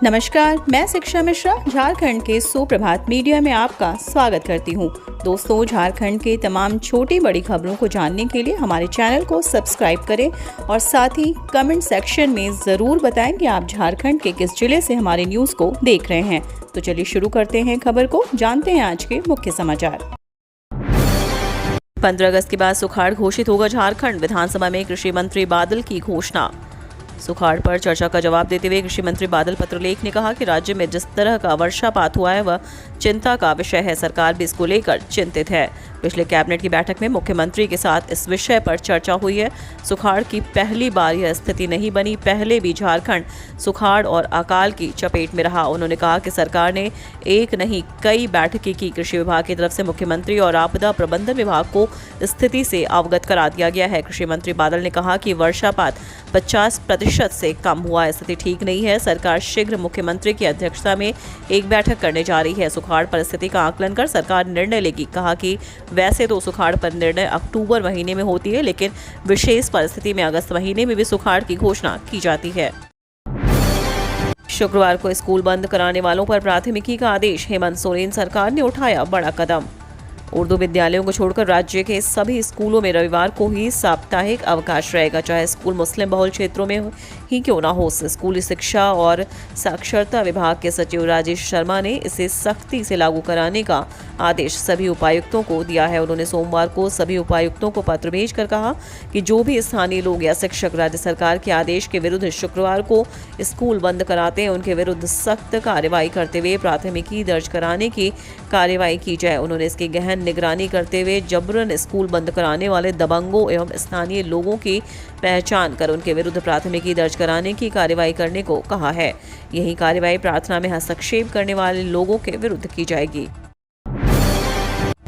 नमस्कार, मैं शिक्षा मिश्रा झारखंड के सुप्रभात मीडिया में आपका स्वागत करती हूं। दोस्तों, झारखंड के तमाम छोटी बड़ी खबरों को जानने के लिए हमारे चैनल को सब्सक्राइब करें और साथ ही कमेंट सेक्शन में ज़रूर बताएं कि आप झारखंड के किस जिले से हमारे न्यूज़ को देख रहे हैं। तो चलिए शुरू करते हैं खबर को, जानते हैं आज के मुख्य समाचार। 15 अगस्त के बाद सुखाड़ घोषित होगा झारखंड, विधानसभा में कृषि मंत्री बादल की घोषणा। सुखाड़ पर चर्चा का जवाब देते हुए कृषि मंत्री बादल पत्रलेख ने कहा कि राज्य में जिस तरह का वर्षापात हुआ है वह चिंता का विषय है। सरकार भी इसको लेकर चिंतित है। पिछले कैबिनेट की बैठक में मुख्यमंत्री के साथ इस विषय पर चर्चा हुई है। सुखाड़ की पहली बार यह स्थिति नहीं बनी, पहले भी झारखंड सुखाड़ और अकाल की चपेट में रहा। उन्होंने कहा कि सरकार ने एक नहीं कई बैठकें की। कृषि विभाग की तरफ से मुख्यमंत्री और आपदा प्रबंधन विभाग को स्थिति से अवगत करा दिया गया है। कृषि मंत्री बादल ने कहा कि वर्षापात 50% से कम हुआ है, स्थिति ठीक नहीं है। सरकार शीघ्र मुख्यमंत्री की अध्यक्षता में एक बैठक करने जा रही है। सुखाड़ परिस्थिति का आकलन कर सरकार निर्णय लेगी। कहा कि वैसे तो सुखाड़ पर निर्णय अक्टूबर महीने में होती है, लेकिन विशेष परिस्थिति में अगस्त महीने में भी सुखाड़ की घोषणा की जाती है। शुक्रवार को स्कूल बंद कराने वालों पर प्राथमिकी का आदेश, हेमंत सोरेन सरकार ने उठाया बड़ा कदम। उर्दू विद्यालयों को छोड़कर राज्य के सभी स्कूलों में रविवार को ही साप्ताहिक अवकाश रहेगा, चाहे स्कूल मुस्लिम बहुल क्षेत्रों में ही क्यों ना हो। स्कूली शिक्षा और साक्षरता विभाग के सचिव राजेश शर्मा ने इसे सख्ती से लागू कराने का आदेश सभी उपायुक्तों को दिया है। उन्होंने सोमवार को सभी उपायुक्तों को पत्र भेजकर कहा कि जो भी स्थानीय लोग या शिक्षक राज्य सरकार के आदेश के विरुद्ध शुक्रवार को स्कूल बंद कराते हैं, उनके विरुद्ध सख्त कार्रवाई करते हुए प्राथमिकी दर्ज कराने की कार्रवाई की जाए। उन्होंने इसकी गहन निगरानी करते हुए जबरन स्कूल बंद कराने वाले दबंगों एवं स्थानीय लोगों की पहचान कर उनके विरुद्ध प्राथमिकी दर्ज कराने की कार्रवाई करने को कहा है। यही कार्रवाई प्रार्थना में हस्तक्षेप करने वाले लोगों के विरुद्ध की जाएगी।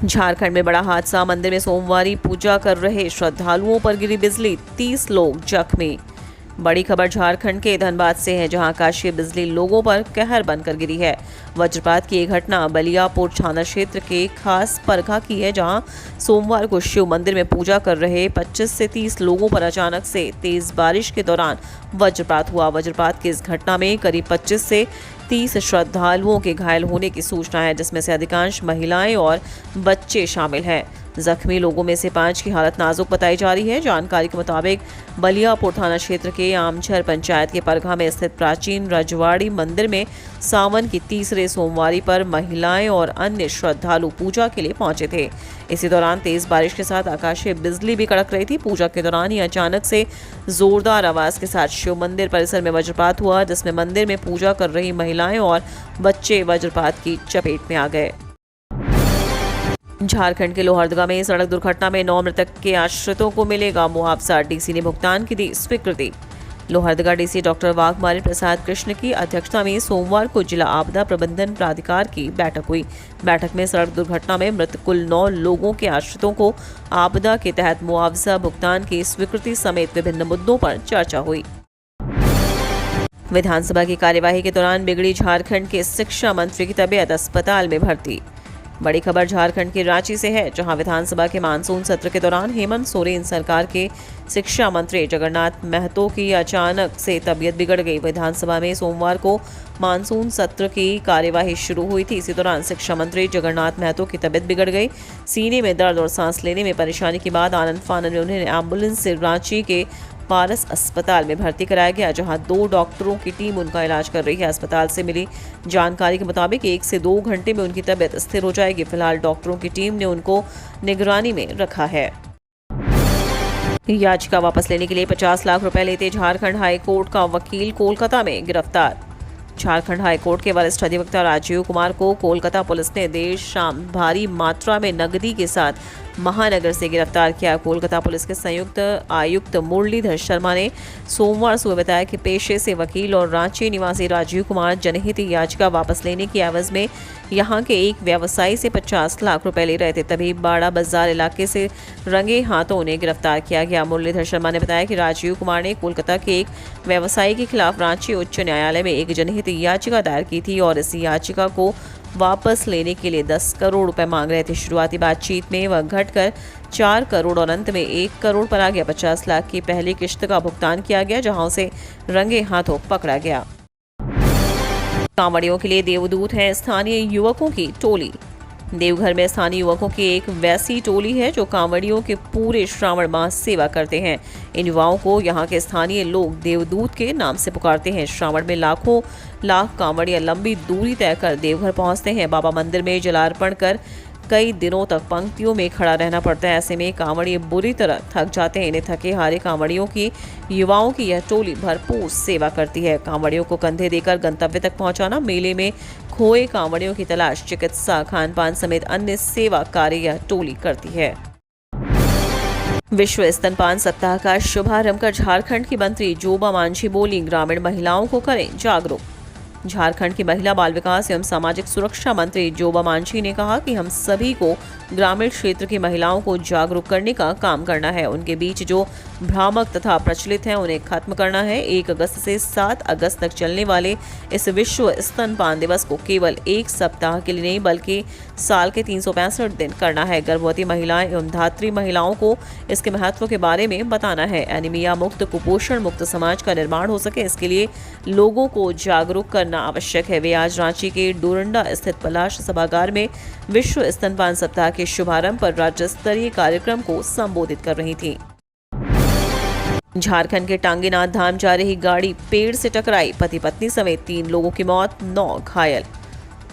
झारखंड में बड़ा हादसा, मंदिर में सोमवारी पूजा कर रहे श्रद्धालुओं पर गिरी बिजली, 30 लोग जख्मी। बड़ी खबर झारखंड के धनबाद से है, जहां आकाशीय बिजली लोगों पर कहर बनकर गिरी है। वज्रपात की एक घटना बलियापुर थाना क्षेत्र के खास परखा की है, जहां सोमवार को शिव मंदिर में पूजा कर रहे 25 से 30 लोगों पर अचानक से तेज बारिश के दौरान वज्रपात हुआ। वज्रपात की इस घटना में करीब 25 से 30 श्रद्धालुओं के घायल होने की सूचना है, जिसमें से अधिकांश महिलाएं और बच्चे शामिल हैं। जख्मी लोगों में से 5 की हालत नाजुक बताई जा रही है। जानकारी के मुताबिक बलियापुर थाना क्षेत्र के आमझर पंचायत के परघा में स्थित प्राचीन रजवाड़ी मंदिर में सावन की तीसरे सोमवारी पर महिलाएं और अन्य श्रद्धालु पूजा के लिए पहुंचे थे। इसी दौरान तेज बारिश के साथ आकाशीय बिजली भी कड़क रही थी। पूजा के दौरान ही अचानक से जोरदार आवाज के साथ शिव मंदिर परिसर में वज्रपात हुआ, जिसमें मंदिर में पूजा कर रही महिलाएं और बच्चे वज्रपात की चपेट में आ गए। झारखंड के लोहरदगा में सड़क दुर्घटना में 9 मृतक के आश्रितों को मिलेगा मुआवजा, डीसी ने भुगतान की दी स्वीकृति। लोहरदगा डीसी डॉक्टर वाघमारी प्रसाद कृष्ण की अध्यक्षता में सोमवार को जिला आपदा प्रबंधन प्राधिकार की बैठक हुई। बैठक में सड़क दुर्घटना में मृत कुल 9 लोगों के आश्रितों को आपदा के तहत मुआवजा भुगतान की स्वीकृति समेत विभिन्न मुद्दों पर चर्चा हुई। विधानसभा की कार्यवाही के दौरान बिगड़ी झारखंड के शिक्षा मंत्री की तबीयत, अस्पताल में भर्ती। बड़ी खबर झारखंड के रांची से है, जहां विधानसभा के मानसून सत्र के दौरान हेमंत सोरेन सरकार के शिक्षा मंत्री जगन्नाथ महतो की अचानक से तबीयत बिगड़ गई। विधानसभा में सोमवार को मानसून सत्र की कार्यवाही शुरू हुई थी। इसी दौरान शिक्षा मंत्री जगन्नाथ महतो की तबीयत बिगड़ गई। सीने में दर्द और सांस लेने में परेशानी के बाद आनंद फानन में उन्हें एम्बुलेंस से रांची के पारस अस्पताल में भर्ती कराया गया, जहां 2 डॉक्टरों की टीम उनका इलाज कर रही है। अस्पताल से मिली जानकारी के मुताबिक 1 से 2 घंटे में उनकी तबीयत स्थिर हो जाएगी। फिलहाल डॉक्टरों की टीम ने उनको निगरानी में रखा है। याचिका वापस लेने के लिए 50 लाख रुपए लेते झारखंड हाई कोर्ट का वकील कोलकाता में गिरफ्तार। झारखंड हाई कोर्ट के वरिष्ठ अधिवक्ता राजीव कुमार को कोलकाता पुलिस ने देर शाम भारी मात्रा में नकदी के साथ महानगर से गिरफ्तार किया। कोलकाता पुलिस के संयुक्त आयुक्त मुरलीधर शर्मा ने सोमवार सुबह बताया कि पेशे से वकील और रांची निवासी राजीव कुमार जनहित याचिका वापस लेने की एवज में यहां के एक व्यवसायी से 50 लाख रुपए ले रहे थे। तभी बाड़ा बाजार इलाके से रंगे हाथों उन्हें गिरफ्तार किया गया। मुरलीधर शर्मा ने बताया कि राजीव कुमार ने कोलकाता के एक व्यवसायी के खिलाफ रांची उच्च न्यायालय में एक जनहित याचिका दायर की थी और इस याचिका को वापस लेने के लिए 10 करोड़ रुपए मांग रहे थे। शुरुआती बातचीत में वह घटकर 4 करोड़ और अंत में 1 करोड़ पर आ गया। 50 लाख की पहली किश्त का भुगतान किया गया, जहां उसे रंगे हाथों पकड़ा गया। कांवड़ियों के लिए देवदूत है स्थानीय युवकों की टोली। देवघर में स्थानीय युवकों की एक वैसी टोली है जो कांवड़ियों के पूरे श्रावण मास सेवा करते हैं। इन युवाओं को यहाँ के स्थानीय लोग देवदूत के नाम से पुकारते हैं। श्रावण में लाखों लाख कांवड़िया लंबी दूरी तय कर देवघर पहुँचते हैं। बाबा मंदिर में जलार्पण कर कई दिनों तक पंक्तियों में खड़ा रहना पड़ता है। ऐसे में कांवड़िए बुरी तरह थक जाते हैं। इन्हें थके हारे कांवड़ियों की युवाओं की यह टोली भरपूर सेवा करती है। कांवड़ियों को कंधे देकर गंतव्य तक पहुंचाना, मेले में खोए कांवड़ियों की तलाश, चिकित्सा, खान-पान समेत अन्य सेवा कार्य यह टोली करती है। विश्व स्तनपान सप्ताह का शुभारंभ कर झारखंड की मंत्री जोबा मांझी बोली, ग्रामीण महिलाओं को करें जागरूक। झारखंड की महिला बाल विकास एवं सामाजिक सुरक्षा मंत्री जोबा मांझी ने कहा कि हम सभी को ग्रामीण क्षेत्र की महिलाओं को जागरूक करने का काम करना है। उनके बीच जो भ्रामक तथा प्रचलित हैं उन्हें खत्म करना है। 1 अगस्त से 7 अगस्त तक चलने वाले इस विश्व स्तनपान दिवस को केवल एक सप्ताह के लिए नहीं बल्कि साल के 365 दिन करना है। गर्भवती महिलाएं एवं धात्री महिलाओं को इसके महत्व के बारे में बताना है। एनीमिया मुक्त, कुपोषण मुक्त समाज का निर्माण हो सके, इसके लिए लोगों को जागरूक करना आवश्यक है। वे आज रांची के डोरंडा स्थित पलाश सभागार में विश्व स्तनपान सप्ताह के शुभारंभ पर राज्य स्तरीय कार्यक्रम को संबोधित कर रही थी। झारखंड के टांगीनाथ धाम जा रही गाड़ी पेड़ से टकराई, पति पत्नी समेत 3 लोगों की मौत, 9 घायल।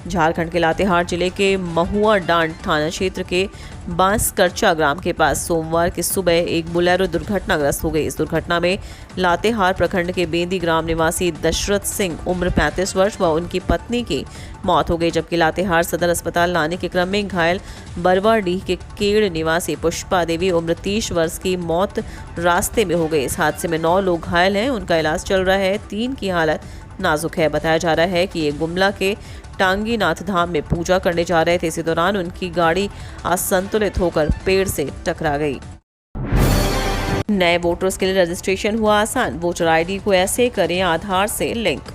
झारखंड के लातेहार जिले के महुआ डांड थाना क्षेत्र के बांसकरचा ग्राम के पास सोमवार की सुबह एक बोलेरो दुर्घटनाग्रस्त हो गई। इस दुर्घटना में लातेहार प्रखंड के बेंदी ग्राम निवासी दशरथ सिंह उम्र 35 वर्ष व उनकी पत्नी की मौत हो गई, जबकि लातेहार सदर अस्पताल लाने के क्रम में घायल बरवाडीह के केड़ निवासी पुष्पा देवी उम्र 30 वर्ष की मौत रास्ते में हो गई। इस हादसे में 9 लोग घायल हैं, उनका इलाज चल रहा है। 3 की हालत नाजुक है। बताया जा रहा है कि ये गुमला के टांगीनाथ धाम में पूजा करने जा रहे थे। इसी दौरान उनकी गाड़ी असंतुलित होकर पेड़ से टकरा गई। नए वोटर्स के लिए रजिस्ट्रेशन हुआ आसान, वोटर आईडी को ऐसे करें आधार से लिंक।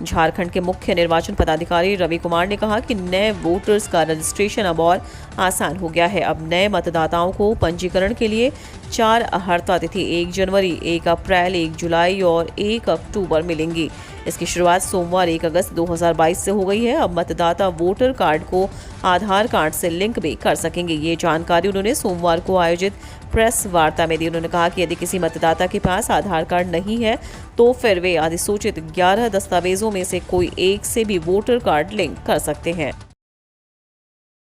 झारखंड के मुख्य निर्वाचन पदाधिकारी रवि कुमार ने कहा कि नए वोटर्स का रजिस्ट्रेशन अब और आसान हो गया है। अब नए मतदाताओं को पंजीकरण के लिए 4 अहर्ता तिथि 1 जनवरी, 1 अप्रैल, 1 जुलाई और 1 अक्टूबर मिलेंगी। इसकी शुरुआत सोमवार 1 अगस्त 2022 से हो गई है। अब मतदाता वोटर कार्ड को आधार कार्ड से लिंक भी कर सकेंगे। ये जानकारी उन्होंने सोमवार को आयोजित प्रेस वार्ता में दी। उन्होंने कहा कि यदि किसी मतदाता के पास आधार कार्ड नहीं है तो फिर वे अधिसूचित 11 दस्तावेजों में से कोई एक से भी वोटर कार्ड लिंक कर सकते हैं।